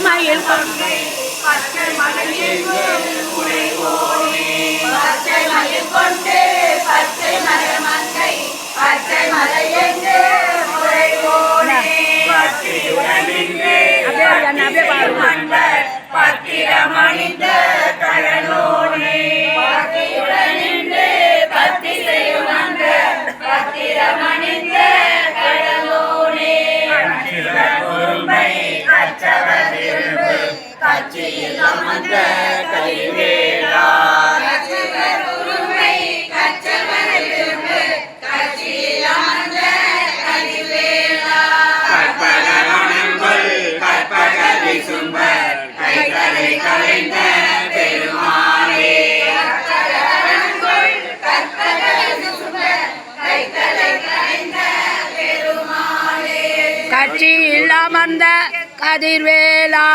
மயில் கொண்டை பச்சை மலையில் பச்சை மயில் கொண்டு பச்சை மரமங்கை பச்சை மலையெங்கு முறைவோனே பத்திரமணிந்த கடலோனே பத்தி செய்யுணர்ந்த பத்திரமணிந்த கடலோனே கட்சியில் அமர்ந்த கைவேலா கட்சியில் அமர்ந்த கைவேலா கற்பகவனங்கள் கற்பகவி சும்பர் கைகளை கலைந்த பெருமாளே கட்சியில் அமர்ந்த கதிர்வேலா